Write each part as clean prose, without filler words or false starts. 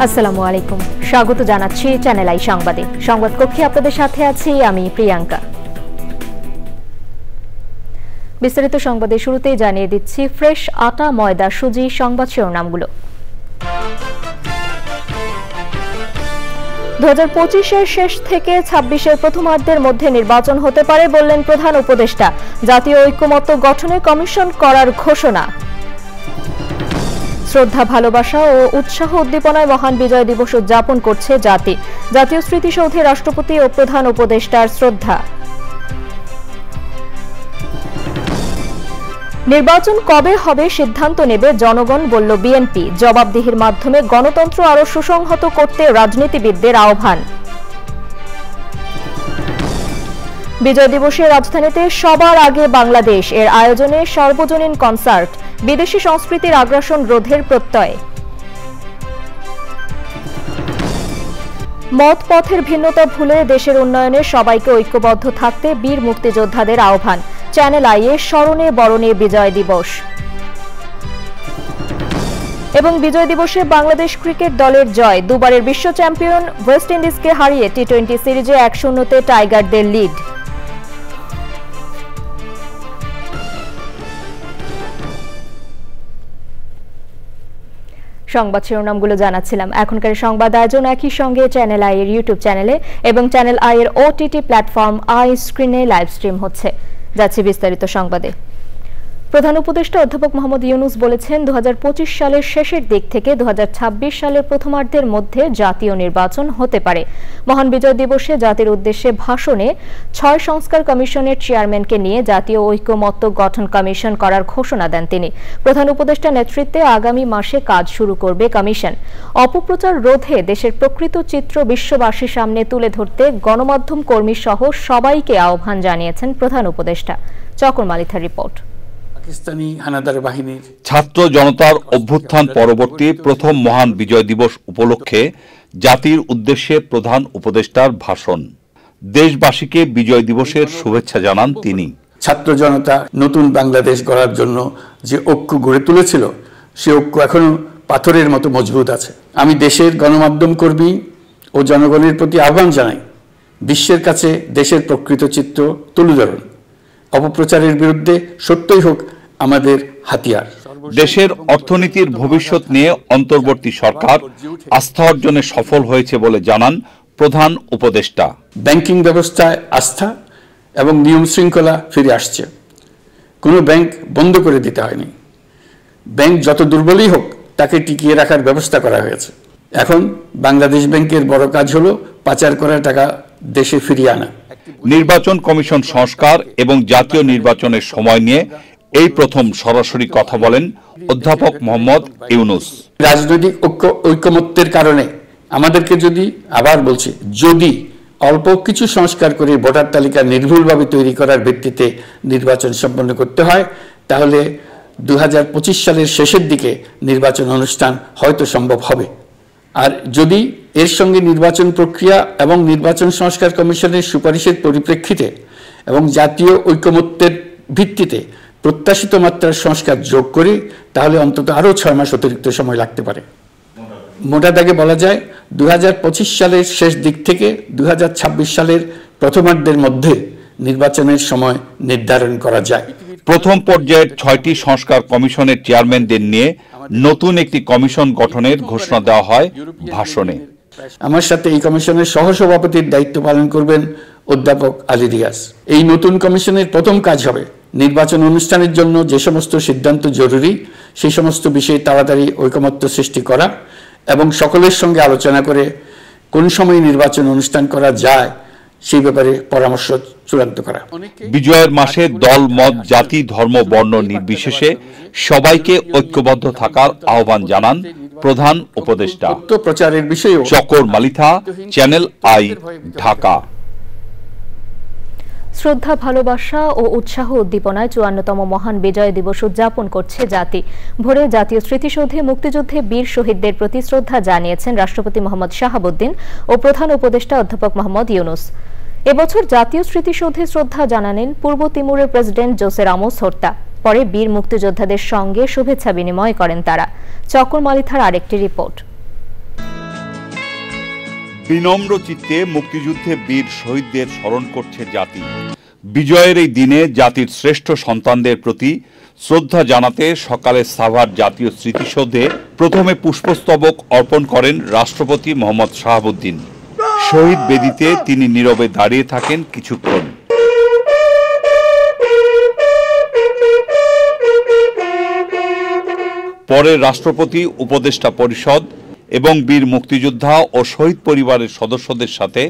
আসসালামু আলাইকুম, স্বাগত জানাচ্ছি চ্যানেল আই সংবাদে। সংবাদ কক্ষে আপনাদের সাথে আছি আমি প্রিয়াঙ্কা। বিস্তারিত সংবাদের শুরুতেই জানিয়ে দিচ্ছি ফ্রেশ আটা, ময়দা, সুজি সংবাদ শিরোনামগুলো। 2025-এর শেষ থেকে 26-এর প্রথমার্ধের মধ্যে নির্বাচন হতে পারে বললেন প্রধান উপদেষ্টা। জাতীয় ঐক্যমত্য গঠনে কমিশন করার ঘোষণা। শ্রদ্ধা, ভালোবাসা ও উৎসাহ উদ্দীপনায় মহান বিজয় দিবস উদযাপন করছে জাতি। জাতীয় স্মৃতিসৌধে রাষ্ট্রপতি ও প্রধান উপদেষ্টার শ্রদ্ধা। নির্বাচন কবে হবে সিদ্ধান্ত নেবে জনগণ, বলল বিএনপি। জবাবদিহির মাধ্যমে গণতন্ত্র আরও সুসংহত করতে রাজনীতিবিদদের আহ্বান। বিজয় দিবসে রাজধানীতে সবার আগে বাংলাদেশ এর আয়োজনে সার্বজনীন কনসার্ট। বিদেশি সংস্কৃতির আগ্রাসন রোধের প্রত্যয়। মত পথের ভিন্নতা ভুলে দেশের উন্নয়নে সবাইকে ঐক্যবদ্ধ থাকতে বীর মুক্তিযোদ্ধাদের আহ্বান। চ্যানেল আইয়ে স্মরণে বরণে বিজয় দিবস। এবং বিজয় দিবসে বাংলাদেশ ক্রিকেট দলের জয়। দুবারের বিশ্ব চ্যাম্পিয়ন ওয়েস্ট ইন্ডিজকে হারিয়ে টি-20 সিরিজে 1-0-তে টাইগারদের লিড। সংবাদ শিরোনামগুলো জানাচ্ছিলাম। এখনকার সংবাদ আয়োজন একই সঙ্গে চ্যানেল আই এর ইউটিউব চ্যানেলে এবং চ্যানেল আই এর ওটিটি প্ল্যাটফর্ম আই স্ক্রিনে লাইভ স্ট্রিম হচ্ছে। যাচ্ছে বিস্তারিত সংবাদে। প্রধান উপদেষ্টা অধ্যাপক মোহাম্মদ ইউনূস বলেছেন, 2025 সালের শেষের দিক থেকে 2026 সালের প্রথমার্ধের মধ্যে জাতীয় নির্বাচন হতে পারে। মহান বিজয় দিবসে জাতির উদ্দেশ্যে ভাষণে 6 সংস্কার কমিশনের চেয়ারম্যানকে নিয়ে জাতীয় ঐক্যমত্য গঠন কমিশন করার ঘোষণা দেন তিনি। প্রধান উপদেষ্টার নেতৃত্বে আগামী মাসে কাজ শুরু করবে কমিশন। অপপ্রচার রোধে দেশের প্রকৃত চিত্র বিশ্ববাসীর সামনে তুলে ধরতে গণমাধ্যম কর্মী সহ সবাইকে আহ্বান জানিয়েছেন প্রধান উপদেষ্টা। চকর মালিথার রিপোর্ট। পাকিস্তানি হানাদার বাহিনীর ছাত্র জনতার অভ্যুত্থান পরবর্তী প্রথম মহান বিজয় দিবস উপলক্ষে জাতির উদ্দেশ্যে প্রধান উপদেষ্টার ভাষণ। দেশবাসীকে বিজয় দিবসের শুভেচ্ছা জানান তিনি। ছাত্র জনতা নতুন বাংলাদেশ গড়ার জন্য যে ঐক্য গড়ে তুলেছিল, সে ঐক্য এখনো পাথরের মতো মজবুত আছে। আমি দেশের গণমাধ্যম কর্মী ও জনগণের প্রতি আহ্বান জানাই, বিশ্বের কাছে দেশের প্রকৃত চিত্র তুলে ধরুন। অপপ্রচারের বিরুদ্ধে সত্যই হোক আমাদের হাতিয়ার। দেশের অর্থনীতির ভবিষ্যৎ নিয়ে অন্তর্বর্তী সরকার আস্থা অর্জনে সফল হয়েছে বলে জানান প্রধান উপদেষ্টা। ব্যাংকিং ব্যবস্থায় আস্থা এবং নিয়ম শৃঙ্খলা ফিরে আসছে। কোনো ব্যাংক বন্ধ করে দিতে হয়নি। ব্যাংক যত দুর্বলই হোক, তাকে টিকিয়ে রাখার ব্যবস্থা করা হয়েছে। এখন বাংলাদেশ ব্যাংকের বড় কাজ হলো পাচার করা টাকা দেশে ফিরিয়ে আনা। নির্বাচন কমিশন সংস্কার এবং জাতীয় নির্বাচনের সময় নিয়ে এই প্রথম সরাসরি কথা বলেন অধ্যাপক মোহাম্মদ ইউনূস। রাজনৈতিক ঐকমত্যের কারণে আমাদেরকে যদি অল্প কিছু সংস্কার করে ভোটার তালিকা নির্ভুলভাবে তৈরি করার ভিত্তিতে নির্বাচন সম্পন্ন করতে হয়, তাহলে 2025 সালের শেষের দিকে নির্বাচন অনুষ্ঠান হয়তো সম্ভব হবে। আর যদি এর সঙ্গে নির্বাচন প্রক্রিয়া এবং নির্বাচন সংস্কার কমিশনের সুপারিশের পরিপ্রেক্ষিতে এবং জাতীয় ঐকমত্যের ভিত্তিতে প্রত্যাশিত মাত্রার সংস্কার যোগ করি, তাহলে অন্তত আরও 6 মাস অতিরিক্ত সময় লাগতে পারে। মোটা দাগে বলা যায়, 2025 সালের শেষ দিক থেকে 2026 সালের প্রথমার্ধের মধ্যে নির্বাচনের সময় নির্ধারণ করা যায়। প্রথম পর্যায়ের 6টি সংস্কার কমিশনের চেয়ারম্যানদের নিয়ে নতুন একটি কমিশন গঠনের ঘোষণা দেওয়া হয় ভাষণে। আমার সাথে এই কমিশনের সহসভাপতির দায়িত্ব পালন করবেন অধ্যাপক আলী রিয়াজ। এই নতুন কমিশনের প্রথম কাজ হবে নির্বাচন অনুষ্ঠানের জন্য যে সমস্ত সিদ্ধান্ত জরুরি, সেই সমস্ত বিষয়ে তাড়াতাড়ি ঐকমত্য সৃষ্টি করা এবং সকলের সঙ্গে আলোচনা করে কোন সময় নির্বাচন অনুষ্ঠান করা যায় সেই ব্যাপারে পরামর্শ চূড়ান্ত করা। বিজয়ের মাসে দল, মত, জাতি, ধর্ম, বর্ণ নির্বিশেষে সবাইকে ঐক্যবদ্ধ থাকার আহ্বান জানান প্রধান উপদেষ্টা। প্রচারের বিষয়ে চকর মালিথা, চ্যানেল আই, ঢাকা। শ্রদ্ধা, ভালোবাসা ও উৎসাহ উদ্দীপনায় 54তম মহান বিজয় দিবস উদযাপন করছে জাতি। ভোরে জাতীয় স্মৃতিসৌধে মুক্তিযুদ্ধে বীর শহীদদের প্রতি শ্রদ্ধা জানিয়েছেন রাষ্ট্রপতি মোহাম্মদ শাহাবুদ্দিন ও প্রধান উপদেষ্টা অধ্যাপক মোহাম্মদ ইউনূস। এবছর জাতীয় স্মৃতিসৌধে শ্রদ্ধা জানালেন পূর্ব তিমুরের প্রেসিডেন্ট জোসে রামোস হোর্তা। পরে বীর মুক্তিযোদ্ধাদের সঙ্গে শুভেচ্ছা বিনিময় করেন তারা। চকর মালিথার আরেকটি রিপোর্ট। বিনম্র চিত্তে মুক্তিযুদ্ধে বীর শহীদদের স্মরণ করছে জাতি। বিজয়ের এই দিনে জাতির শ্রেষ্ঠ সন্তানদের প্রতি শ্রদ্ধা জানাতে সকালে সাভার জাতীয় স্মৃতিসৌধে প্রথমে পুষ্পস্তবক অর্পণ করেন রাষ্ট্রপতি মোহাম্মদ শাহাবুদ্দিন। শহীদ বেদিতে তিনি নীরবে দাঁড়িয়ে থাকেন কিছুক্ষণ। পরে রাষ্ট্রপতি, উপদেষ্টা পরিষদ এবং বীর মুক্তিযোদ্ধা ও শহীদ পরিবারের সদস্যদের সাথে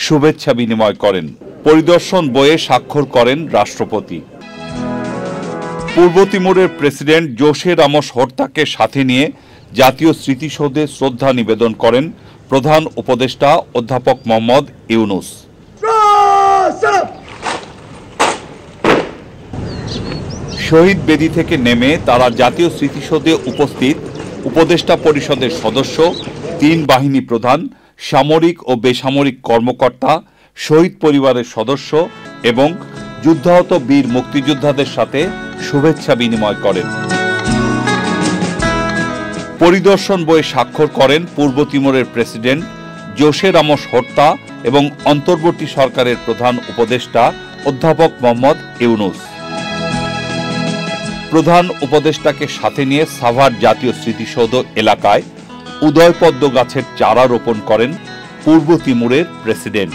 শুভেচ্ছা বিনিময় করেন। পরিদর্শন বইয়ে স্বাক্ষর করেন রাষ্ট্রপতি। পূর্ব তিমুরের প্রেসিডেন্ট জোসে রামোস হর্তাকে সাথে নিয়ে জাতীয় স্মৃতিসৌধে শ্রদ্ধা নিবেদন করেন প্রধান উপদেষ্টা অধ্যাপক মোহাম্মদ ইউনুস। শহীদ বেদি থেকে নেমে তারা জাতীয় স্মৃতিসৌধে উপস্থিত উপদেষ্টা পরিষদের সদস্য, 3 বাহিনী প্রধান, সামরিক ও বেসামরিক কর্মকর্তা, শহীদ পরিবারের সদস্য এবং যুদ্ধাহত বীর মুক্তিযোদ্ধাদের সাথে শুভেচ্ছা বিনিময় করেন। পরিদর্শন বইয়ে স্বাক্ষর করেন পূর্ব তিমুরের প্রেসিডেন্ট জোসে রামোস হর্তা এবং অন্তর্বর্তী সরকারের প্রধান উপদেষ্টা অধ্যাপক মোহাম্মদ ইউনুস। প্রধান উপদেষ্টাকে সাথে নিয়ে সাভার জাতীয় স্মৃতিসৌধ এলাকায় উদয়পদ্ম গাছের চারা রোপণ করেন পূর্ব তিমুরের president.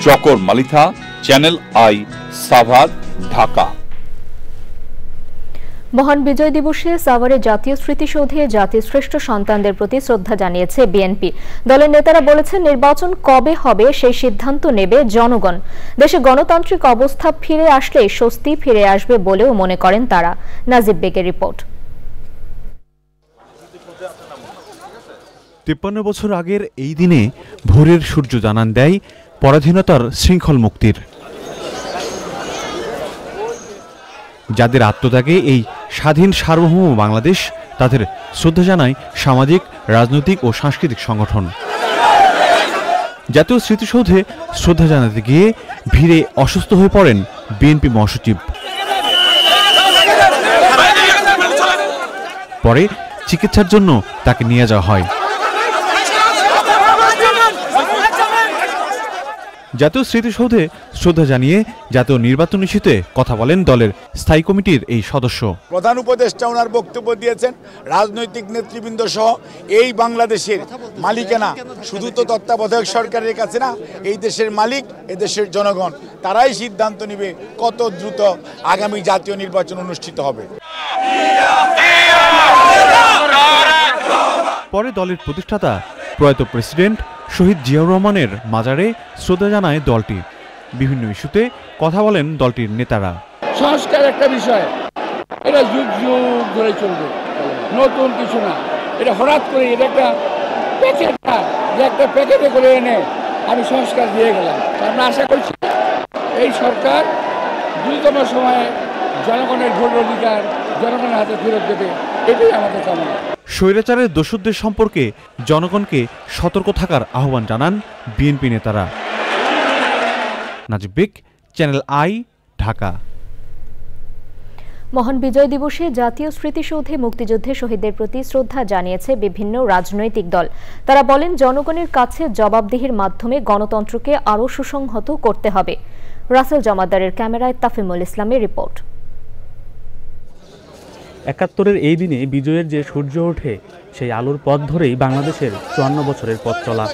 Chakar Malitha, channel I, Savar, Dhaka. মহান বিজয় দিবসে সাভারে জাতীয় স্মৃতিসৌধে জাতির শ্রেষ্ঠ সন্তানদের প্রতি শ্রদ্ধা জানিয়েছে বিএনপি। দলের নেতারা বলেছেন, নির্বাচন কবে হবে সেই সিদ্ধান্ত নেবে জনগণ। দেশে গণতান্ত্রিক অবস্থা ফিরে আসলে স্বস্তি ফিরে আসবে বলেও মনে করেন তারা। নাজিব বেগের রিপোর্ট। 53 বছর আগের এই দিনে ভোরের সূর্য জানান দেয় পরাধীনতার শৃঙ্খল মুক্তির। যাদের আত্মত্যাগে এই স্বাধীন সার্বভৌম বাংলাদেশ, তাদের শ্রদ্ধা জানায় সামাজিক, রাজনৈতিক ও সাংস্কৃতিক সংগঠন। জাতীয় স্মৃতিসৌধে শ্রদ্ধা জানাতে গিয়ে ভিড়ে অসুস্থ হয়ে পড়েন বিএনপি মহাসচিব। পরে চিকিৎসার জন্য তাকে নিয়ে যাওয়া হয়। জাতীয় স্মৃতিসৌধে শ্রদ্ধা জানিয়ে জাতীয় নির্বাচন ইস্যুতে কথা বলেন দলের স্থায়ী কমিটির এই সদস্য। প্রধান উপদেষ্টা ওনার বক্তব্য দিয়েছেন, রাজনৈতিক নেতৃবৃন্দ সহ এই বাংলাদেশের মালিকানা শুধু তো তত্ত্বাবধায়ক সরকারের কাছে না, এই দেশের মালিক এদেশের জনগণ। তারাই সিদ্ধান্ত নেবে কত দ্রুত আগামী জাতীয় নির্বাচন অনুষ্ঠিত হবে। পরে দলের প্রতিষ্ঠাতা প্রয়াত প্রেসিডেন্ট শহীদ জিয়াউর রহমানের মাজারে শ্রদ্ধা জানায় দলটি। বিভিন্ন ইস্যুতে কথা বলেন দলটির নেতারা। সংস্কার একটা বিষয়, এটা যুগ যুগ ধরে চলবে, নতুন কিছু না। এটা হঠাৎ করে এটা একটা প্যাকেট না, যে একটা প্যাকেটে করে এনে আমি সংস্কার দিয়ে গেলাম। আমরা আশা করছি এই সরকার দ্রুততম সময়ে জনগণের ভোট অধিকার জনগণের হাতে ফেরত দেবে, এটাই আমাদের কামনা। স্বৈরাচারের দোষদের সম্পর্কে জনগণকে সতর্ক থাকার আহ্বান জানান বিএনপি নেতারা। নাজিব বেগ, চ্যানেল আই, ঢাকা। মহান বিজয় দিবসে জাতীয় স্মৃতিসৌধে মুক্তিযুদ্ধে শহীদদের প্রতি শ্রদ্ধা জানিয়েছে বিভিন্ন রাজনৈতিক দল। তারা বলেন, জনগণের কাছে জবাবদিহির মাধ্যমে গণতন্ত্রকে আরও সুসংহত করতে হবে। রাসেল জমাদ্দারের ক্যামেরায় তাফিমুল ইসলামের রিপোর্ট। ৭১-এর এই দিনে বিজয়ের যে সূর্য ওঠে, সেই আলোর পথ ধরেই বাংলাদেশের ৫৪ বছরের পথ চলা।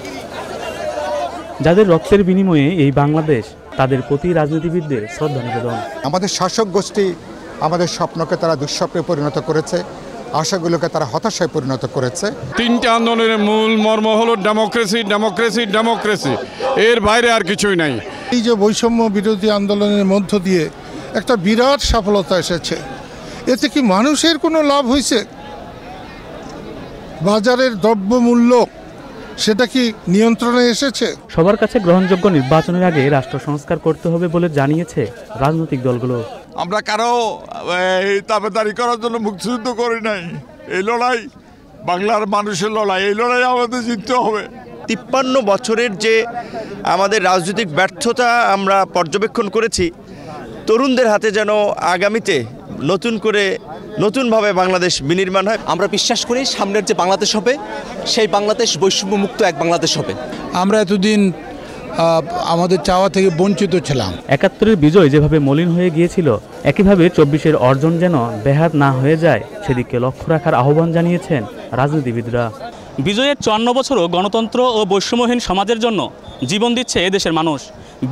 যাদের রক্তের বিনিময়ে এই বাংলাদেশ, তাদের প্রতি রাজনীতিবিদদের শ্রদ্ধা নিবেদন। আমাদের শাসক গোষ্ঠী আমাদের স্বপ্নকে তারা দুঃস্বপ্নে পরিণত করেছে, আশাগুলোকে তারা হতাশায় পরিণত করেছে। 3টে আন্দোলনের মূল মর্ম হলো ডেমোক্রেসি, ডেমোক্রেসি, ডেমোক্রেসি, এর বাইরে আর কিছুই নাই। এই যে বৈষম্য বিরোধী আন্দোলনের মধ্য দিয়ে একটা বিরাট সফলতা এসেছে, এতে কি মানুষের কোনো লাভ হয়েছে? বাজারের দ্রব্যমূল্য সেটা কি নিয়ন্ত্রণে এসেছে? সবার কাছে গ্রহণযোগ্য নির্বাচনের আগে রাষ্ট্র সংস্কার করতে হবে বলে জানিয়েছে রাজনৈতিক দলগুলো। আমরা কারো তাবেদারি করার জন্য মুক্তিযুদ্ধ করি নাই। এই লড়াই বাংলার মানুষের লড়াই, এই লড়াই আমাদের জিততে হবে। ৫৩ বছরের যে আমাদের রাজনৈতিক ব্যর্থতা আমরা পর্যবেক্ষণ করেছি, তরুণদের হাতে যেন আগামীতে নতুন করে নতুনভাবে বাংলাদেশ বিনির্মাণ হয়। আমরা বিশ্বাস করি সামনের যে বাংলাদেশ হবে সেই বাংলাদেশ বৈষম্যমুক্ত এক বাংলাদেশ হবে। আমরা এতদিন আমাদের চাওয়া থেকে বঞ্চিত ছিলাম। ৭১-এর বিজয় যেভাবে মলিন হয়ে গিয়েছিল, একইভাবে ২৪-এর অর্জন যেন ব্যাহত না হয়ে যায় সেদিকে লক্ষ্য রাখার আহ্বান জানিয়েছেন রাজনীতিবিদরা। বিজয়ের ৫৪ বছরও গণতন্ত্র ও বৈষম্যহীন সমাজের জন্য জীবন দিচ্ছে এদেশের মানুষ।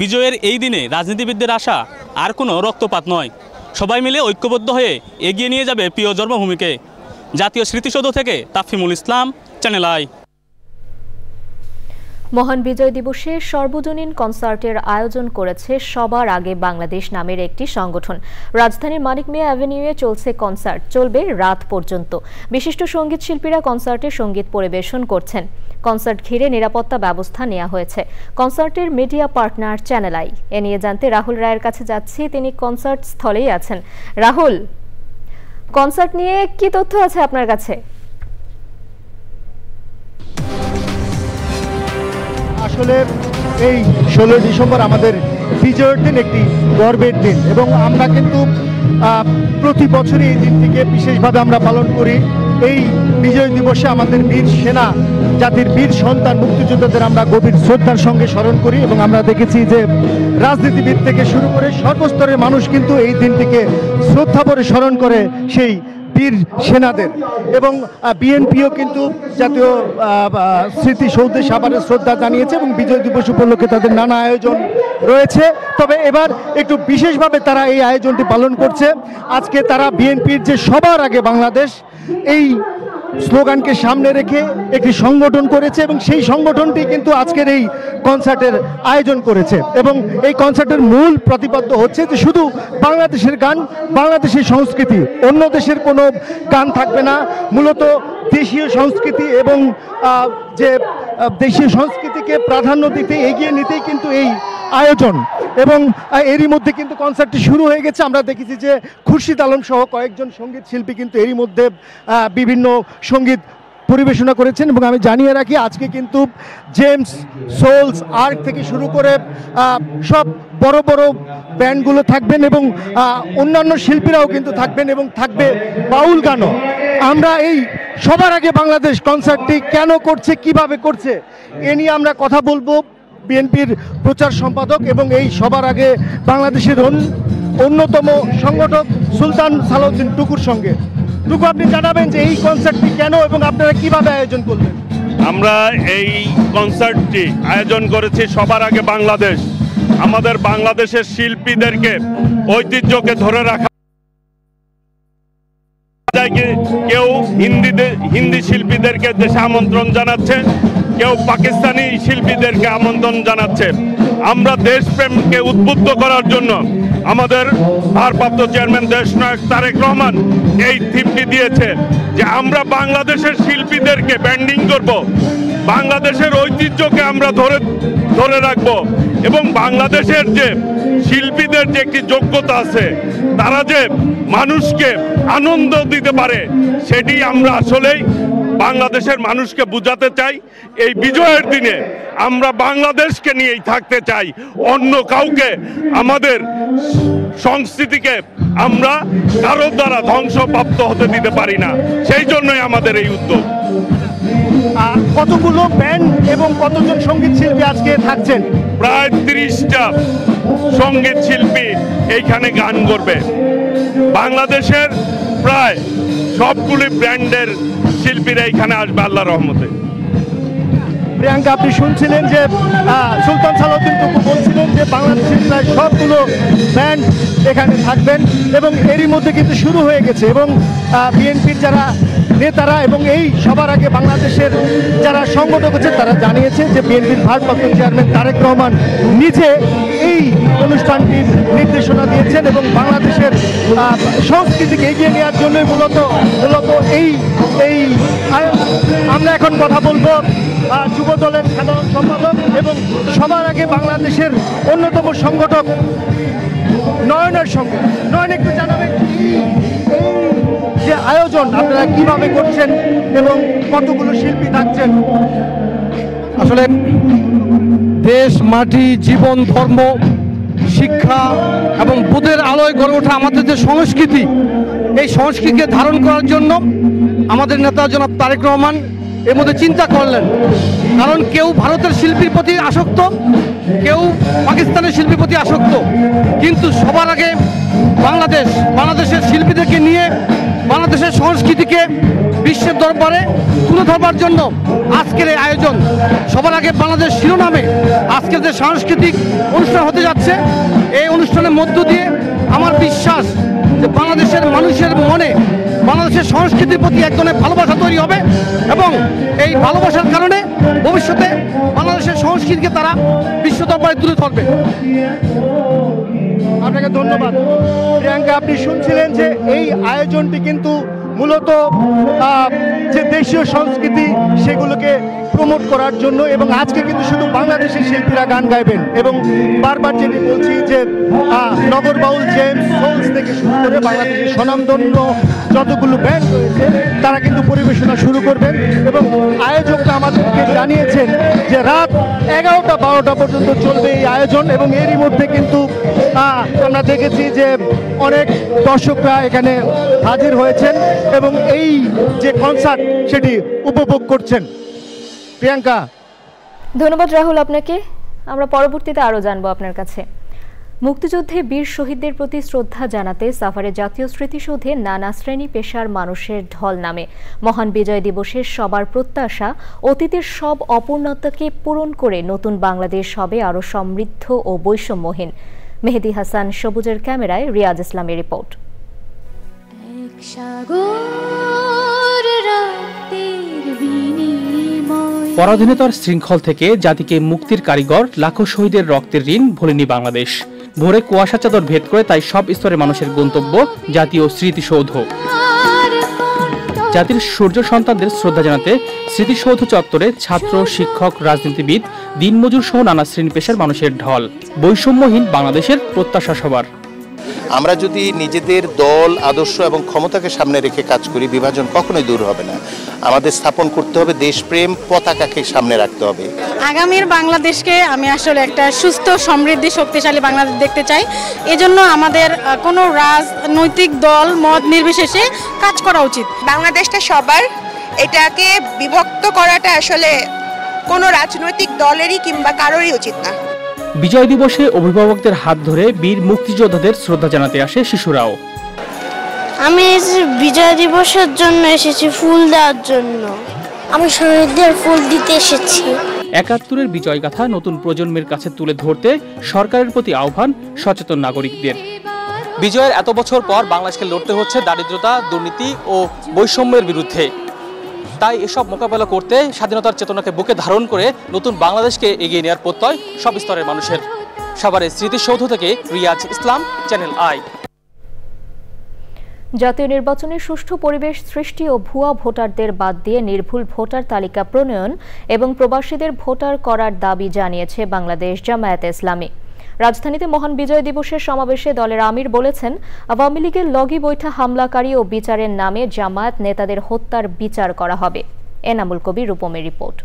বিজয়ের এই দিনে রাজনীতিবিদদের আশা আর কোনো রক্তপাত নয়, সবাই মিলে ঐক্যবদ্ধ হয়ে এগিয়ে নিয়ে যাবে প্রিয় জন্মভূমিকে। জাতীয় স্মৃতিসৌধ থেকে তাফহিমুল ইসলাম, চ্যানেল আই। মহান বিজয় দিবসে সর্বজনীন কনসার্টের আয়োজন করেছে সবার আগে বাংলাদেশ নামের একটি সংগঠন। রাজধানীর মানিক মিয়া অ্যাভিনিউয়ে চলছে কনসার্ট, চলবে রাত পর্যন্ত। বিশিষ্ট সঙ্গীত শিল্পীরা কনসার্টে সঙ্গীত পরিবেশন করছেন। কনসার্ট ঘিরে নিরাপত্তা ব্যবস্থা নেওয়া হয়েছে। কনসার্টের মিডিয়া পার্টনার চ্যানেল আই। এ নিয়ে জানতে রাহুল রায়ের কাছে যাচ্ছি, তিনি কনসার্ট স্থলেই আছেন। রাহুল, কনসার্ট নিয়ে কি তথ্য আছে আপনার কাছে? আসলে এই ১৬ ডিসেম্বর আমাদের বিজয়ের দিন, একটি গর্বের দিন, এবং আমরা কিন্তু প্রতি বছরই এই দিনটিকে বিশেষভাবে আমরা পালন করি। এই বিজয় দিবসে আমাদের বীর সেনা, জাতির বীর সন্তান মুক্তিযোদ্ধাদের আমরা গভীর শ্রদ্ধার সঙ্গে স্মরণ করি, এবং আমরা দেখেছি যে রাজনীতিবিদ থেকে শুরু করে সর্বস্তরের মানুষ কিন্তু এই দিনটিকে শ্রদ্ধা ভরে স্মরণ করে সেই বীর সেনাদের। এবং বিএনপিও কিন্তু জাতীয় স্মৃতিসৌধে সাভারে শ্রদ্ধা জানিয়েছে এবং বিজয় দিবস উপলক্ষে তাদের নানা আয়োজন রয়েছে। তবে এবার একটু বিশেষভাবে তারা এই আয়োজনটি পালন করছে। আজকে তারা বিএনপির যে সবার আগে বাংলাদেশ এই স্লোগানকে সামনে রেখে একটি সংগঠন করেছে, এবং সেই সংগঠনটি কিন্তু আজকের এই কনসার্টের আয়োজন করেছে। এবং এই কনসার্টের মূল প্রতিপাদ্য হচ্ছে যে শুধু বাংলাদেশের গান, বাংলাদেশের সংস্কৃতি, অন্য দেশের কোনো গান থাকবে না। মূলত দেশীয় সংস্কৃতি এবং যে দেশীয় সংস্কৃতিকে প্রাধান্য দিতে, এগিয়ে নিতেই কিন্তু এই আয়োজন। এবং এরই মধ্যে কিন্তু কনসার্টটি শুরু হয়ে গেছে। আমরা দেখেছি যে খুরশিদ আলম সহ কয়েকজন সঙ্গীত শিল্পী কিন্তু এরই মধ্যে বিভিন্ন সঙ্গীত পরিবেশনা করেছেন। এবং আমি জানিয়ে রাখি আজকে কিন্তু জেমস, সোলস, আর্ক থেকে শুরু করে সব বড় বড় ব্যান্ডগুলো থাকবেন, এবং অন্যান্য শিল্পীরাও কিন্তু থাকবেন, এবং থাকবে বাউল গানও। আমরা এই সবার আগে বাংলাদেশ কনসার্টটি কেন করছে, কিভাবে করছে, এ নিয়ে আমরা কথা বলবো বিএনপির প্রচার সম্পাদক এবং এই সবার আগে বাংলাদেশের অন্যতম সংগঠক সুলতান সালাউদ্দিন টুকুর সঙ্গে। টুকু, আপনি জানাবেন যে এই কনসার্টটি কেন এবং আপনারা কিভাবে আয়োজন করলেন? আমরা এই কনসার্টটি আয়োজন করেছি সবার আগে বাংলাদেশ। আমাদের বাংলাদেশের শিল্পীদেরকে, ঐতিহ্যকে ধরে রাখা। কেউ হিন্দি শিল্পীদেরকে দেশে আমন্ত্রণ জানাচ্ছে, কেউ পাকিস্তানি শিল্পীদেরকে আমন্ত্রণ জানাচ্ছে। আমরা দেশপ্রেমকে উদ্বুদ্ধ করার জন্য আমাদের ভারপ্রাপ্ত চেয়ারম্যান দেশনায়ক তারেক রহমান এই থিমটি দিয়েছে যে আমরা বাংলাদেশের শিল্পীদেরকে ব্যান্ডিং করব, বাংলাদেশের ঐতিহ্যকে আমরা ধরে রাখব, এবং বাংলাদেশের যে শিল্পীদের যে একটি যোগ্যতা আছে, তারা যে মানুষকে আনন্দ দিতে পারে, সেটি আমরা আসলেই বাংলাদেশের মানুষকে বুঝাতে চাই। এই বিজয়ের দিনে আমরা বাংলাদেশকে নিয়েই থাকতে চাই, অন্য কাউকে, আমাদের সংস্কৃতিকে আমরা কারোর দ্বারা ধ্বংসপ্রাপ্ত হতে দিতে পারি না। সেই জন্যই আমাদের এই উদ্যোগ। কতগুলো ব্যান্ড এবং কতজন সঙ্গীত শিল্পী আজকে থাকছেন? প্রায় 30টা সঙ্গীত শিল্পী এইখানে গান করবে। বাংলাদেশের প্রায় সবগুলি ব্র্যান্ডের শিল্পীরা এখানে আসবে আল্লাহর রহমতে। প্রিয়াঙ্কা, আপনি শুনছিলেন যে সুলতান সালাউদ্দিন টুকু বলছিলেন যে বাংলাদেশের প্রায় সবগুলো ব্যান্ড এখানে থাকবেন, এবং এরই মধ্যে কিন্তু শুরু হয়ে গেছে। এবং বিএনপির যারা নেতারা এবং এই সবার আগে বাংলাদেশের যারা সংগঠক আছে তারা জানিয়েছে যে বিএনপির ভারপ্রাপ্ত চেয়ারম্যান তারেক রহমান নিজে এই অনুষ্ঠানটির নির্দেশনা দিয়েছেন, এবং বাংলাদেশের সংস্কৃতিকে এগিয়ে নেওয়ার জন্যই মূলত এই আমরা এখন কথা বলবো যুব দলের সাধারণ সম্পাদক এবং সবার আগে বাংলাদেশের অন্যতম সংগঠক নয়নের সঙ্গে। নয়ন, একটু জানাবেন যে আয়োজন আপনারা কিভাবে করছেন এবং কতগুলো শিল্পী থাকছেন? আসলে দেশ, মাটি, জীবন, ধর্ম, শিক্ষা এবং বোধের আলোয় গড়ে ওঠা আমাদের যে সংস্কৃতি, এই সংস্কৃতিকে ধারণ করার জন্য আমাদের নেতা জনাব তারেক রহমান এর মধ্যে চিন্তা করলেন। কারণ কেউ ভারতের শিল্পীর প্রতি আসক্ত, কেউ পাকিস্তানের শিল্পীর প্রতি আসক্ত, কিন্তু সবার আগে বাংলাদেশের শিল্পীদেরকে নিয়ে বাংলাদেশের সংস্কৃতিকে বিশ্বের দরবারে তুলে ধরবার জন্য আজকের এই আয়োজন। সবার আগে বাংলাদেশ শিরোনামে আজকের যে সাংস্কৃতিক অনুষ্ঠান হতে যাচ্ছে, এই অনুষ্ঠানের মধ্য দিয়ে আমার বিশ্বাস যে বাংলাদেশের মানুষের মনে বাংলাদেশের সংস্কৃতির প্রতি এক ধরনের ভালোবাসা তৈরি হবে এবং এই ভালোবাসার কারণে ভবিষ্যতে বাংলাদেশের সংস্কৃতিকে তারা বিশ্ব দরবারে তুলে ধরবে। আপনাকে ধন্যবাদ। প্রিয়াঙ্কা, আপনি শুনছিলেন যে এই আয়োজনটি কিন্তু মূলত যে দেশীয় সংস্কৃতি সেগুলোকে প্রমোট করার জন্য, এবং আজকে কিন্তু শুধু বাংলাদেশের শিল্পীরা গান গাইবেন এবং বারবার যেটি বলছি যে নগর বাউল, জেমস, সোলস থেকে শুরু করে বাংলাদেশের স্বনামধন্য যতগুলো ব্যান্ড রয়েছে তারা কিন্তু পরিবেশনা শুরু করবেন এবং আয়োজকরা আমাদেরকে জানিয়েছেন যে রাত 11টা-12টা পর্যন্ত চলবে এই আয়োজন। এবং এরই মধ্যে কিন্তু আমরা দেখেছি যে অনেক দর্শকরা এখানে হাজির হয়েছেন এবং এই যে কনসার্ট সেটি উপভোগ করছেন। প্রিয়াঙ্কা, ধন্যবাদ রাহুল আপনাকে। আমরা পরবর্তীতে আরও জানবো আপনার কাছে। মুক্তিযুদ্ধে বীর শহীদদের প্রতি শ্রদ্ধা জানাতে সাভারে জাতীয় স্মৃতিসৌধে নানা শ্রেণী পেশার মানুষের ঢল নামে। মহান বিজয় দিবসের সবার প্রত্যাশা অতীতের সব অপূর্ণতাকে পূরণ করে নতুন বাংলাদেশ হবে আরও সমৃদ্ধ ও বৈষম্যহীন। মেহেদি হাসান সবুজের ক্যামেরায় রিয়াজ ইসলামের রিপোর্ট। পরাধীনতার শৃঙ্খল থেকে জাতিকে মুক্তির কারিগর লাখো শহীদের রক্তের ঋণ ভোলেনি বাংলাদেশ। ভোরে কুয়াশা চাদর ভেদ করে তাই সব স্তরের মানুষের গন্তব্য জাতীয় স্মৃতিসৌধ। জাতির সূর্য সন্তানদের শ্রদ্ধা জানাতে স্মৃতিসৌধ চত্বরে ছাত্র, শিক্ষক, রাজনীতিবিদ, দিনমজুর সহ নানা শ্রেণী পেশার মানুষের ঢল। বৈষম্যহীন বাংলাদেশের প্রত্যাশা সবার। আমরা যদি নিজেদের দল, আদর্শ এবং ক্ষমতাকে সামনে রেখে কাজ করি, বিভাজন কখনোই দূর হবে না। আমাদের স্থাপন করতে হবে দেশপ্রেম, পতাকাকে সামনে রাখতে হবে। আগামীর বাংলাদেশকে আমি আসলে একটা সুস্থ, সমৃদ্ধি, শক্তিশালী বাংলাদেশ দেখতে চাই। এজন্য আমাদের কোনো রাজনৈতিক দল মত নির্বিশেষে কাজ করা উচিত। বাংলাদেশটা সবার, এটাকে বিভক্ত করাটা আসলে কোনো রাজনৈতিক দলেরই কিংবা কারোরই উচিত না। বিজয় দিবসে অভিভাবকদের হাত ধরে বীর মুক্তিযোদ্ধাদের শ্রদ্ধা জানাতে আসে শিশুরাও। আমি বিজয় দিবসের জন্য এসেছি ফুল দেওয়ার জন্য। আমি শহীদদের ফুল দিতে এসেছি। ৭১-এর বিজয় গাথা নতুন প্রজন্মের কাছে তুলে ধরতে সরকারের প্রতি আহ্বান সচেতন নাগরিকদের। বিজয়ের এত বছর পর বাংলাদেশকে লড়তে হচ্ছে দারিদ্রতা, দুর্নীতি ও বৈষম্যের বিরুদ্ধে। তাই এসব মোকাবেলা করতে স্বাধীনতার চেতনাকে বুকে ধারণ করে নতুন বাংলাদেশকে এগিয়ে নেওয়ার প্রত্যয় সব স্তরের মানুষের। সাভারের স্মৃতিসৌধ থেকে রিয়াজ ইসলাম, চ্যানেল আই। জাতীয় নির্বাচনে সুষ্ঠু পরিবেশ সৃষ্টি ও ভুয়া ভোটারদের বাদ দিয়ে নির্ভুল ভোটার তালিকা প্রণয়ন এবং প্রবাসীদের ভোটার করার দাবি জানিয়েছে বাংলাদেশ জামায়াতে ইসলামী। রাজধানীতে মহান বিজয় দিবসের সমাবেশে দলের আমির বলেছেন, আওয়ামী লীগের লগি বৈঠা হামলাকারী ও বিচারের নামে জামায়াত নেতাদের হত্যার বিচার করা হবে। এনামুল কবির, রূপমের রিপোর্ট।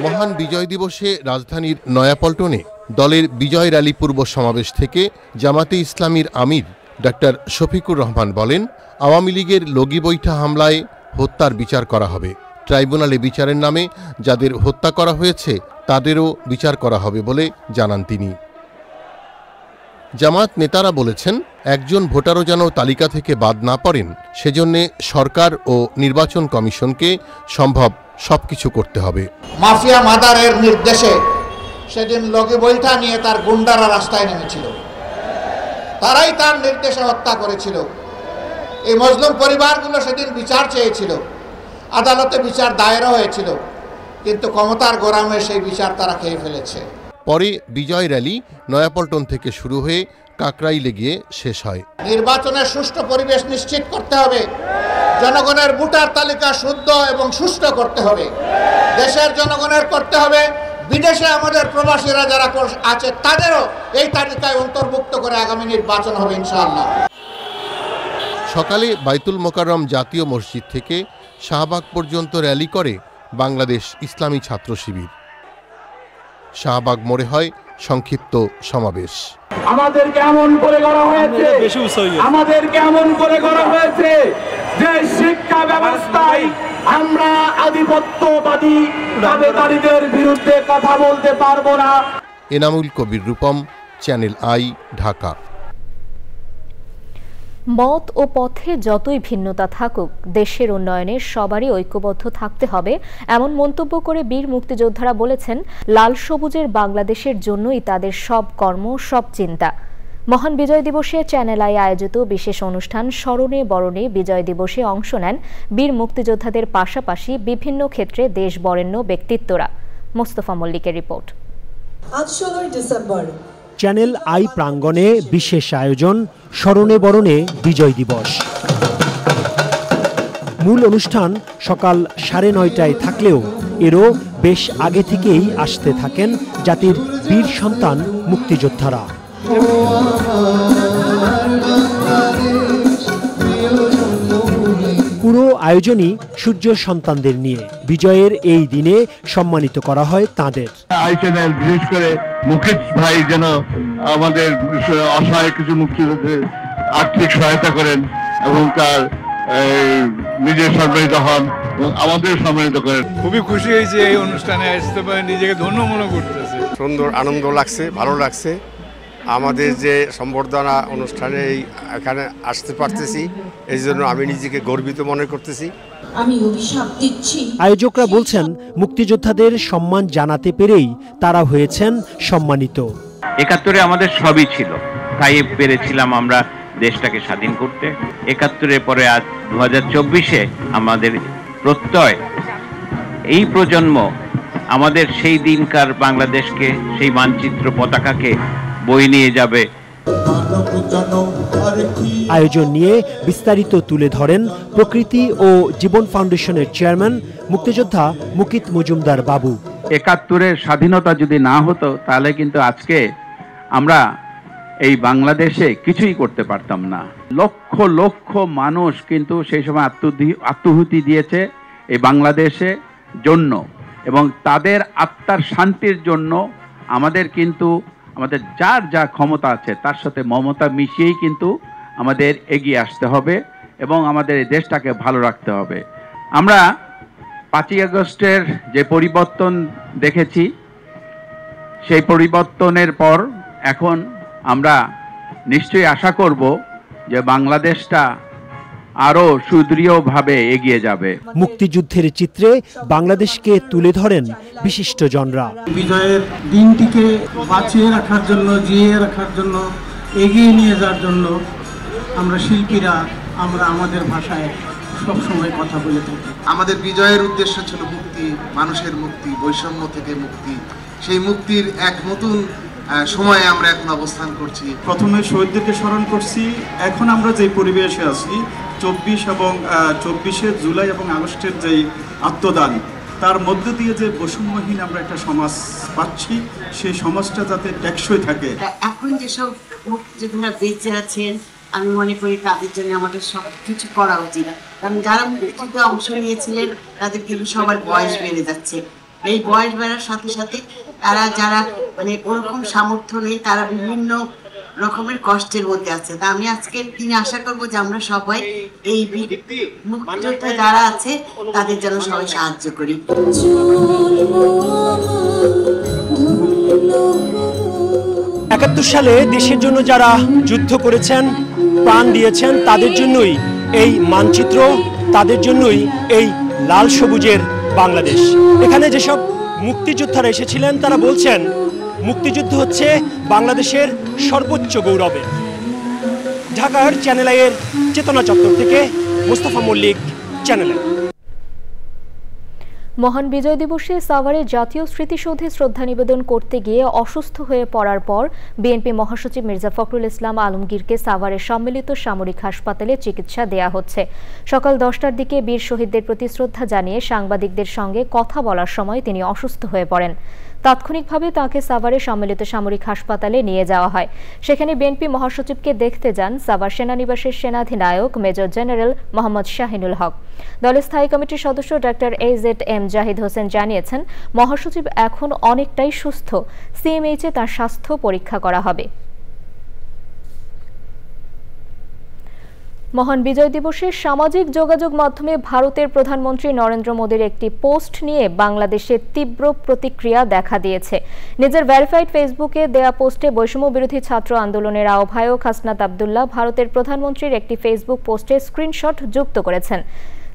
মহান বিজয় দিবসে রাজধানীর নয়াপল্টনে দলের বিজয় র্যালি পূর্ব সমাবেশ থেকে জামাতে ইসলামীর আমির ডাক্তার শফিকুর রহমান বলেন, আওয়ামী লীগের লগি বৈঠা হামলায় হত্যার বিচার করা হবে। ট্রাইব্যুনালে বিচারের নামে যাদের হত্যা করা হয়েছে তাদেরও বিচার করা হবে বলে জানান তিনি। জামাত নেতারা বলেছেন, একজন ভোটারও যেন তালিকা থেকে বাদ না পড়েন, সেজন্যে সরকার ও নির্বাচন কমিশনকে সম্ভব সবকিছু করতে হবে। মাফিয়া মাদারের নির্দেশে সেদিন লগি বৈঠা নিয়ে তার গুন্ডারা রাস্তায় নেমেছিল, তারাই তার নির্দেশে হত্যা করেছিল। এই মজলুম পরিবারগুলো সেদিন বিচার চেয়েছিল, আদালতে বিচার দায়েরও হয়েছিল, কিন্তু ক্ষমতার গরমে সেই বিচার তারা খেয়ে ফেলেছে। পরে বিজয় র্যালি নয়াপল্টন থেকে শুরু হয়ে কাকরাইলে গিয়ে শেষ হয়। নির্বাচনের সুষ্ঠু পরিবেশ নিশ্চিত করতে হবে, জনগণের ভোটার তালিকা শুদ্ধ এবং সুষ্ঠু করতে হবে, দেশের জনগণের করতে হবে, বিদেশে আমাদের প্রবাসীরা যারা আছে তাদেরও এই তালিকায় অন্তর্ভুক্ত করে আগামী নির্বাচন হবে ইনশাআল্লাহ। সকালে বাইতুল মোকাররম জাতীয় মসজিদ থেকে শাহবাগ পর্যন্ত র্যালি করে বাংলাদেশ ইসলামী ছাত্র শিবির। শাহবাগ মোড়ে হয় সংক্ষিপ্ত সমাবেশ। আমাদের কেমন করে করা হয়েছে, আমাদের কেমন করে করা হয়েছে যে শিক্ষা ব্যবস্থায় আমরা আধিপত্যবাদী দাবিদারদের বিরুদ্ধে কথা বলতে পারবো না। Enamul Kabir Rupam, channel I, Dhaka. মত ও পথে যতই ভিন্নতা থাকুক, দেশের উন্নয়নে সবারই ঐক্যবদ্ধ থাকতে হবে, এমন মন্তব্য করে বীর মুক্তিযোদ্ধারা বলেছেন, লাল সবুজের বাংলাদেশের জন্যই তাদের সব কর্ম, সব চিন্তা। মহান বিজয় দিবসে চ্যানেল আই আয়োজিত বিশেষ অনুষ্ঠান স্মরণে বরণে বিজয় দিবসে অংশ নেন বীর মুক্তিযোদ্ধাদের পাশাপাশি বিভিন্ন ক্ষেত্রে দেশ বরেণ্য ব্যক্তিত্বরা। মোস্তফা মল্লিকের রিপোর্ট। আজ 16 ডিসেম্বর চ্যানেল আই প্রাঙ্গণে বিশেষ আয়োজন স্মরণে বরণে বিজয় দিবস। মূল অনুষ্ঠান সকাল 9:30টায় থাকলেও এরও বেশ আগে থেকেই আসতে থাকেন জাতির বীর সন্তান মুক্তিযোদ্ধারা। পুরো আয়োজনই সূর্য সন্তানদের নিয়ে। বিজয়ের এই দিনে সম্মানিত করা হয় তাদের। আই চ্যানেল বিশেষ করে মুকেশ ভাই যেন আমাদের অসহায় কিছু মুক্তিযোদ্ধাদের আর্থিক সহায়তা করেন এবং তার নিজের সম্মানিত হন এবং আমাদের সম্মানিত করেন। খুবই খুশি হয়েছে এই অনুষ্ঠানে আসতে পারে, নিজেকে ধন্য মনে করতেছে। সুন্দর আনন্দ লাগছে, ভালো লাগছে। আমাদের যে সম্বর্ধনা অনুষ্ঠানে এখানে আসতে পারতেছি, এই জন্য আমি নিজেকে গর্বিত মনে করতেছি। আমি অভিশাপ দিচ্ছি। আয়োজকরা বলছেন, মুক্তিযোদ্ধাদের সম্মান জানাতে পেরেই তারা হয়েছেন সম্মানিত। ৭১ আমাদের সবই ছিল, তাই পেরেছিলাম আমরা দেশটাকে স্বাধীন করতে। ৭১ পরে আজ 2024-এ আমাদের প্রত্যয়, এই প্রজন্ম আমাদের সেই দিনকার বাংলাদেশকে, সেই মানচিত্র পতাকাকে বয়ে নিয়ে যাবে। আয়োজন নিয়ে বিস্তারিত তুলে ধরেন প্রকৃতি ও জীবন ফাউন্ডেশনের চেয়ারম্যান মুক্তিযোদ্ধা মুকিত মজুমদার বাবু। ৭১-এর স্বাধীনতা যদি না হতো তাহলে কিন্তু আজকে আমরা এই বাংলাদেশে কিছুই করতে পারতাম না। লক্ষ লক্ষ মানুষ কিন্তু সেই সময় আত্মহুতি দিয়েছে এই বাংলাদেশে জন্য, এবং তাদের আত্মার শান্তির জন্য আমাদের কিন্তু আমাদের যার যা ক্ষমতা আছে তার সাথে মমতা মিশিয়েই কিন্তু আমাদের এগিয়ে আসতে হবে এবং আমাদের এই দেশটাকে ভালো রাখতে হবে। আমরা 5ই আগস্টের যে পরিবর্তন দেখেছি, সেই পরিবর্তনের পর এখন আমরা নিশ্চয়ই আশা করব যে বাংলাদেশটা আরো সুদৃঢ়ভাবে এগিয়ে যাবে। মুক্তিযুদ্ধের চিত্রে বাংলাদেশকে তুলে ধরেন বিশিষ্টজনরা। বিজয়ের দিনটিকে বাঁচিয়ে রাখার জন্য, জিয়ে রাখার জন্য, এগিয়ে নিয়ে যাওয়ার জন্য আমরা শিল্পীরা আমরা আমাদের ভাষায় সব সময় কথা বলে থাকি। আমাদের বিজয়ের উদ্দেশ্য ছিল মুক্তি, মানুষের মুক্তি, বৈষম্য থেকে মুক্তি। সেই মুক্তির এক নতুন সময়ে আমরা এখন অবস্থান করছি। প্রথমে শহীদদেরকে স্মরণ করছি, এখন আমরা যে পরিবেশে আছি 24 জুলাই এবং আগস্টের যে আত্মদান, তার মধ্য দিয়ে যে বৈষম্যহীন আমরা একটা সমাজ পাচ্ছি, সেই সমাজটা যাতে টেকসই থাকে। এখন যেসব মুক্তিযোদ্ধারা বেঁচে আছেন, আমি মনে করি তাদের জন্য আমাদের সব কিছু করা উচিত। কারণ যারা মুক্তিযুদ্ধে অংশ নিয়েছিলেন তাদের কিন্তু সবার বয়স বেড়ে যাচ্ছে। এই বয়স বাড়ার সাথে সাথে তারা যারা মানে ওরকম সামর্থ্য নেই, তারা বিভিন্ন রকমের কষ্টের মধ্যে আছে। তা আমি আজকের দিনে আশা করবো যে আমরা সবাই এই মুক্তিযোদ্ধা যারা আছে তাদের যেন সবাই সাহায্য করি। ৭১ সালে দেশের জন্য যারা যুদ্ধ করেছেন, প্রাণ দিয়েছেন, তাদের জন্যই এই মানচিত্র, তাদের জন্যই এই লাল সবুজের বাংলাদেশ। এখানে যেসব মুক্তিযোদ্ধারা এসেছিলেন তারা বলছেন, মুক্তিযুদ্ধ হচ্ছে বাংলাদেশের সর্বোচ্চ গৌরবে। ঢাকার চ্যানেল আই এর চেতনা চত্বর থেকে মোস্তফা মল্লিক, চ্যানেল আই। মহান বিজয় দিবসে সাভারে জাতীয় স্মৃতিসৌধে শ্রদ্ধা নিবেদন করতে গিয়ে অসুস্থ হয়ে পড়ার পর বিএনপি মহাসচিব মির্জা ফখরুল ইসলাম আলমগীরকে সাভারের সম্মিলিত সামরিক হাসপাতালে চিকিৎসা দেয়া হচ্ছে। সকাল 10টার দিকে বীর শহীদদের প্রতি শ্রদ্ধা জানিয়ে সাংবাদিকদের সঙ্গে কথা বলার সময় তিনি অসুস্থ হয়ে পড়েন। তাৎক্ষণিকভাবে তাঁকে সাভারে সম্মিলিত সামরিক হাসপাতালে নিয়ে যাওয়া হয়। সেখানে বিএনপি মহাসচিবকে দেখতে যান সাভার সেনানিবাসের সেনাধিনায়ক মেজর জেনারেল মোহাম্মদ শাহিনুল হক। দলের স্থায়ী কমিটির সদস্য ডক্টর AZM জাহিদ হোসেন জানিয়েছেন, মহাসচিব এখন অনেকটাই সুস্থ। সিএমএইচে তার স্বাস্থ্য পরীক্ষা করা হবে। মহান বিজয় দিবসে সামাজিক যোগাযোগ মাধ্যমে ভারতের প্রধানমন্ত্রী নরেন্দ্র মোদীর একটি পোস্ট নিয়ে বাংলাদেশে তীব্র প্রতিক্রিয়া দেখা দিয়েছে। নিজের ভেরিফাইড ফেসবুকে দেয়া পোস্টে বৈষম্য বিরোধী ছাত্র আন্দোলনের আহ্বায়ক হাসনাত আব্দুল্লাহ ভারতের প্রধানমন্ত্রীর একটি ফেসবুক পোস্টে স্ক্রিনশট যুক্ত করেছেন,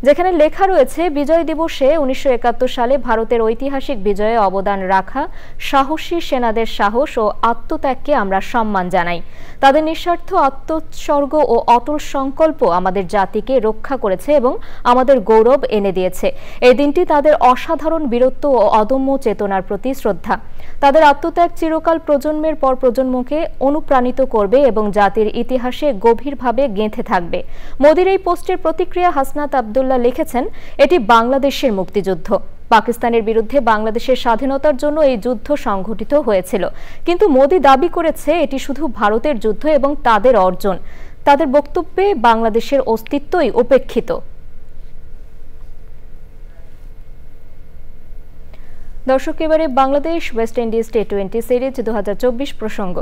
যেখানে লেখা রয়েছে, বিজয় দিবসে 1971 সালে ভারতের ঐতিহাসিক বিজয়ে অবদান রাখা সাহসী সেনাদের সাহস ও আত্মত্যাগকে আমরা সম্মান জানাই। তাদের নিঃস্বার্থ আত্মোৎসর্গ ও অটল সংকল্প আমাদের জাতিকে রক্ষা করেছে এবং আমাদের গৌরব এনে দিয়েছে। এই দিনটি তাদের অসাধারণ বীরত্ব ও অদম্য চেতনার প্রতি শ্রদ্ধা। তাদের আত্মত্যাগ চিরকাল প্রজন্মের পর প্রজন্মকে অনুপ্রাণিত করবে এবং জাতির ইতিহাসে গভীরভাবে গেঁথে থাকবে। মোদির এই পোস্টের প্রতিক্রিয়া হাসনাত আব্দুল্লাহ লিখেছেন, এটি বাংলাদেশের মুক্তিযুদ্ধ। পাকিস্তানের বিরুদ্ধে বাংলাদেশের স্বাধীনতার জন্য এই যুদ্ধ সংঘটিত হয়েছিল, কিন্তু মোদি দাবি করেছে এটি শুধু ভারতের যুদ্ধ এবং তাদের অর্জন। তাদের বক্তব্যে বাংলাদেশের অস্তিত্বই উপেক্ষিত। দর্শক, এবারে Bangladesh West Indies T20 series 2024 প্রসঙ্গ।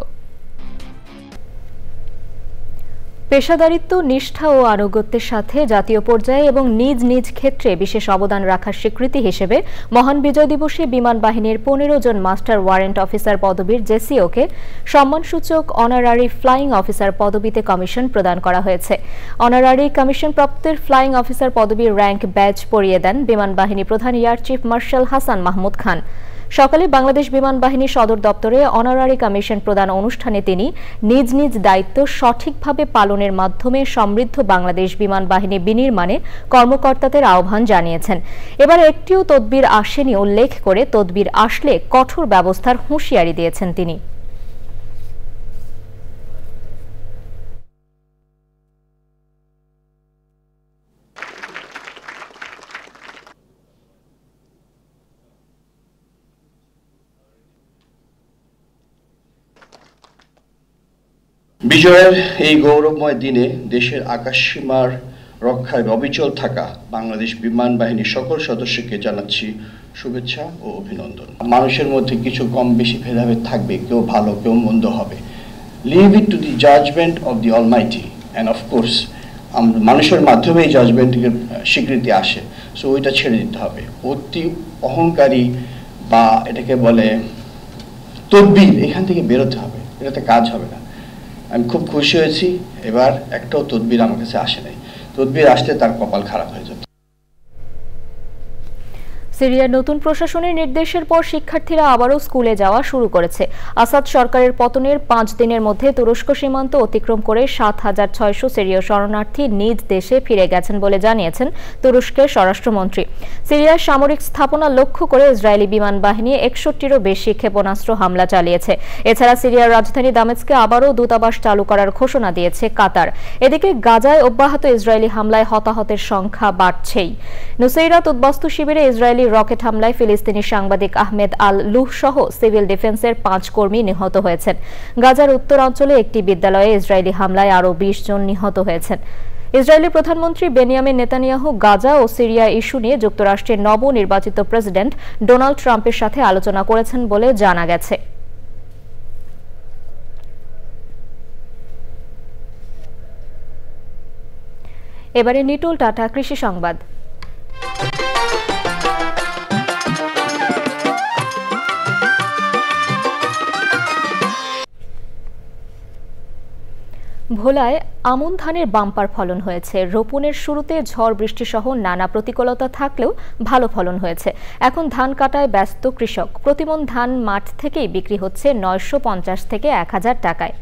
পেশাদারিত্ব, নিষ্ঠা ও আনুগত্যের সাথে জাতীয় পর্যায়ে এবং নিজ নিজ ক্ষেত্রে বিশেষ অবদান রাখার স্বীকৃতি হিসেবে মহান বিজয় দিবসে বিমান বাহিনীর 15 জন মাস্টার ওয়ারেন্ট অফিসার পদবীর জেসিওকে সম্মানসূচক অনারারি ফ্লাইং অফিসার পদবিতে কমিশন প্রদান করা হয়েছে। অনারারি কমিশন প্রাপ্তের ফ্লাইং অফিসার পদবীর র্যাঙ্ক ব্যাজ পরিয়ে দেন বিমান বাহিনী প্রধান air chief marshal Hasan Mahmud Khan. সকালে বাংলাদেশ বিমান বাহিনী সদর দপ্তরে অনারারি কমিশন প্রদান অনুষ্ঠানে তিনি নিজ নিজ দায়িত্ব সঠিকভাবে পালনের মাধ্যমে সমৃদ্ধ বাংলাদেশ বিমান বাহিনী বিনির্মাণে কর্মকর্তাদের আহ্বান জানিয়েছেন। এবার একটিও তদবির আসেনি উল্লেখ করে তদবির আসলে কঠোর ব্যবস্থার হুঁশিয়ারি দিয়েছেন তিনি। বিজয়ের এই গৌরবময় দিনে দেশের আকাশসীমার রক্ষায় অবিচল থাকা বাংলাদেশ বিমান বাহিনীর সকল সদস্যকে জানাচ্ছি শুভেচ্ছা ও অভিনন্দন। মানুষের মধ্যে কিছু কম বেশি ভেদাভেদ থাকবে, কেউ ভালো কেউ মন্দ হবে। Leave it to the judgement of the almighty and of course মানুষের মাধ্যমে এই জাজমেন্টের স্বীকৃতি আসে, সো ওইটা ছেড়ে দিতে হবে। অতি অহংকারী বা এটাকে বলে তদবির, এখান থেকে বেরোতে হবে, এটাতে কাজ হবে না। আমি খুব খুশি হয়েছি, এবার একটাও তদবির আমার কাছে আসে নাই। তদবির আসলে তার কপাল খারাপ হয়ে যেত। সিরিয়ার নতুন প্রশাসনের নির্দেশের পর শিক্ষার্থীরা আবারও স্কুলে যাওয়া শুরু করেছে। আসাদ সরকারের পতনের 5 দিনের মধ্যে তুরস্ক সীমান্ত অতিক্রম করে 7600 সিরীয় শরণার্থী নিজ দেশে ফিরে গেছেন বলে জানিয়েছেন তুরস্কের স্বরাষ্ট্রমন্ত্রী। সিরিয়ার সামরিক স্থাপনা লক্ষ্য করে ইসরায়েলি বিমান বাহিনী 61টিরও বেশি ক্ষেপণাস্ত্র হামলা চালিয়েছে। এছাড়া সিরিয়ার রাজধানী দামেস্কে আবারও দূতাবাস চালু করার ঘোষণা দিয়েছে কাতার। এদিকে গাজায় অব্যাহত ইসরায়েলি হামলায় হতাহতের সংখ্যা বাড়ছেই। নুসেইরাত উদ্বাস্তু শিবিরে ইসরায়েলি রকেট হামলায় ফিলিস্তিনি সাংবাদিক আহমেদ আল লুহ সহ সিভিল ডিফেন্সের 5 কর্মী নিহত হয়েছেন। গাজার উত্তরাঞ্চলে একটি বিদ্যালয়ে ইসরায়েলি হামলায় আরও 20 জন নিহত হয়েছেন। ইসরায়েলি প্রধানমন্ত্রী বেনিয়ামিন নেতানিয়াহু গাজা ও সিরিয়া ইস্যু নিয়ে যুক্তরাষ্ট্রের নবনির্বাচিত প্রেসিডেন্ট ডোনাল্ড ট্রাম্পের সাথে আলোচনা করেছেন বলে জানা গেছে। এবারে নিটোল টাটা কৃষি সংবাদ। ভোলায় আমন ধানের বাম্পার ফলন হয়েছে। রোপণের শুরুতে ঝড় বৃষ্টি সহ নানা প্রতিকূলতা থাকলেও ভালো ফলন হয়েছে। এখন ধান কাটায় ব্যস্ত কৃষক। প্রতিমণ ধান মাঠ থেকেই বিক্রি হচ্ছে 950 থেকে 1000 টাকায়।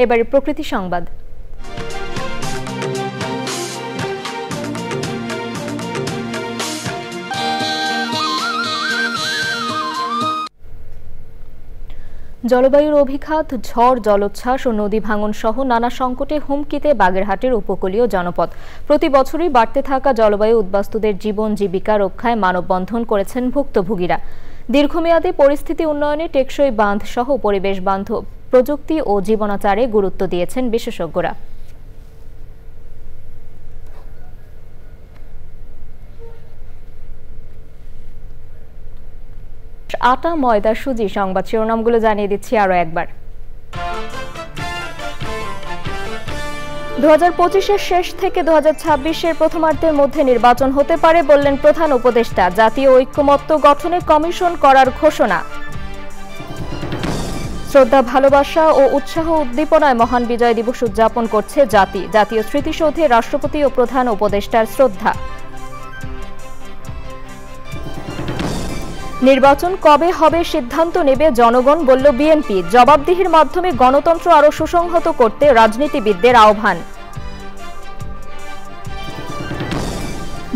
এবারে প্রকৃতি সংবাদ। জলবায়ুর অভিঘাত, ঝড়, জলোচ্ছ্বাস ও নদী ভাঙন সহ নানা সংকটে হুমকিতে বাগেরহাটের উপকূলীয় জনপদ। প্রতি বছরই বাড়তে থাকা জলবায়ু উদ্বাস্তুদের জীবন জীবিকা রক্ষায় মানববন্ধন করেছেন ভুক্তভোগীরা। দীর্ঘমেয়াদী পরিস্থিতি উন্নয়নে টেকসই বাঁধ সহ পরিবেশ বান্ধব প্রযুক্তি ও জীবনাচারে গুরুত্ব দিয়েছেন বিশেষজ্ঞরা। আটা, ময়দা, সুজি। সংবাদ শিরোনামগুলো জানিয়ে দিচ্ছি আরও একবার। 2025-এর শেষ থেকে 2026-এর প্রথমার্ধের মধ্যে নির্বাচন হতে পারে বললেন প্রধান উপদেষ্টা। জাতীয় ঐক্যমত্য গঠনে কমিশন করার ঘোষণা। শ্রদ্ধা, ভালোবাসা ও উৎসাহ উদ্দীপনায় মহান বিজয় দিবস উদযাপন করছে জাতি। জাতীয় স্মৃতিসৌধে রাষ্ট্রপতি ও প্রধান উপদেষ্টার শ্রদ্ধা। নির্বাচন কবে হবে সিদ্ধান্ত নেবে জনগণ, বলল বিএনপি। জবাবদিহির মাধ্যমে গণতন্ত্র আরও সুসংহত করতে রাজনীতিবিদদের আহ্বান।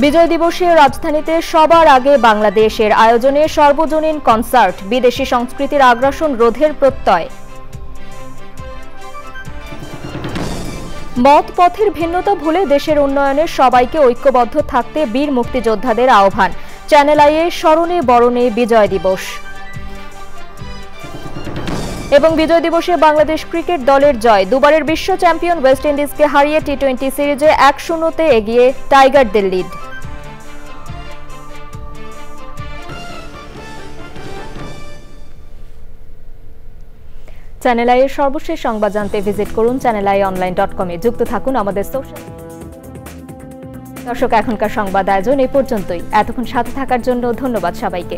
বিজয় দিবসে রাজধানীতে সবার আগে বাংলাদেশের আয়োজনে সর্বজনীন কনসার্ট। বিদেশি সংস্কৃতির আগ্রাসন রোধের প্রত্যয়। মত পথের ভিন্নতা ভুলে দেশের উন্নয়নে সবাইকে ঐক্যবদ্ধ থাকতে বীর মুক্তিযোদ্ধাদের আহ্বান। চ্যানেল আইয়ে স্মরণে বরণে বিজয় দিবস। এবং বিজয় দিবসে বাংলাদেশ ক্রিকেট দলের জয়। দুবারের বিশ্ব চ্যাম্পিয়ন ওয়েস্ট ইন্ডিজকে হারিয়ে টি-20 সিরিজে 1-0-তে এগিয়ে টাইগারদের লিড। চ্যানেল আইয়ের সর্বশেষ সংবাদ জানতে ভিজিট করুন channelionline.com-এ। যুক্ত থাকুন আমাদের সোশ্যাল। দর্শক, এখনকার সংবাদ আয়োজন এই পর্যন্তই। এতক্ষণ সাথে থাকার জন্য ধন্যবাদ সবাইকে।